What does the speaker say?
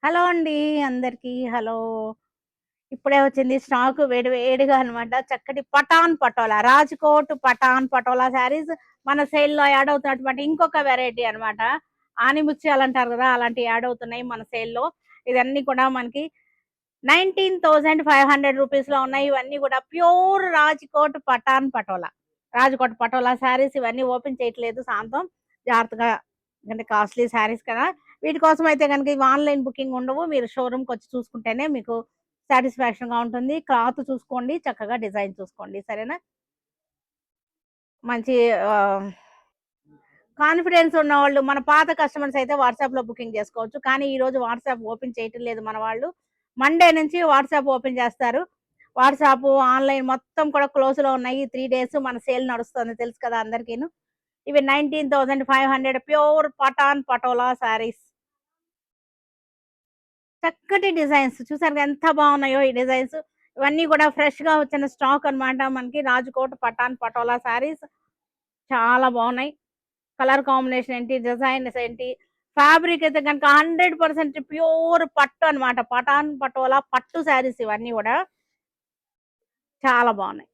Hello అండి అందరికీ. Hello. ఇప్పుడే వచ్చింది స్టాక్ వేడి వేడిగా అన్నమాట. చక్కటి పఠాన్ పటోలా, రాజ్‌కోట్ పఠాన్ పటోలా శారీస్ మన సేల్‌లో యాడ్ అవుతున్నటువంటి ఇంకొక వెరైటీ అన్నమాట. ఆనిముత్యాలంటారు గదా! అలాంటివి యాడ్ అవుతున్నాయి మన సేల్‌లో. ఇవన్నీ కూడా మనకి 19,500 రూపీస్‌లో ఉన్నాయి. ఇవన్నీ గూడా ప్యూర్ రాజ్‌కోట్ పఠాన్ పటోలా. రాజ్‌కోట్ పటోలా శారీస్ ఇవన్నీ ఓపెన్ చేయట్లేదు సాంతం. జాగ్రత్తగా ఎందుకంటే కాస్ట్‌లీ శారీస్ కదా! వీటి కోసం అయితే గనుక ఇవి ఆన్‌లైన్ బుకింగ్ ఉండవు. మీరు షోరూమ్‌కొచ్చి చూసుకుంటేనే మీకు సాటిస్ఫాక్షన్‌గా ఉంటుంది. క్లాత్ చూసుకోండి, చక్కగా డిజైన్ చూసుకోండి. సరేనా? మంచి ఆహ్, కాన్ఫిడెన్స్ ఉన్నవాళ్ళు మన పాత కస్టమర్స్ అయితే వాట్సాప్‌లో బుకింగ్ చేసుకోవచ్చు. కానీ ఈరోజు వాట్సాప్ ఓపెన్ చేయటం లేదు మన వాళ్ళు. మండే నుంచి వాట్సాప్ ఓపెన్ చేస్తారు. వాట్సాపు, ఆన్‌లైన్ మొత్తం కూడా క్లోజ్‌లో ఉన్నాయి. ఈ 3 డేస్ మన సేల్ నడుస్తుంది తెలుసు కదా అందరికీను. ఇవి 19,500 ప్యూర్ పఠాన్ పటోలా శారీస్. చక్కటి డిజైన్స్ చూసారుగా ఎంత బాగున్నాయో ఈ డిజైన్స్. ఇవన్నీ కూడా ఫ్రెష్‌గా వచ్చిన స్టాక్ అన్నమాట. మనకి రాజ్‌కోట్ పఠాన్ పటోలా శారీస్ చాలా బాగున్నాయి. కలర్ కాంబినేషన్ ఏంటి, డిజైన్స్ ఏంటి, ఫ్యాబ్రిక్ అయితే గనుక 100% ప్యూర్ పట్టు అన్నమాట. పఠాన్ పటోలా పట్టు శారీస్ ఇవన్నీ గూడా చాలా బాగున్నాయి.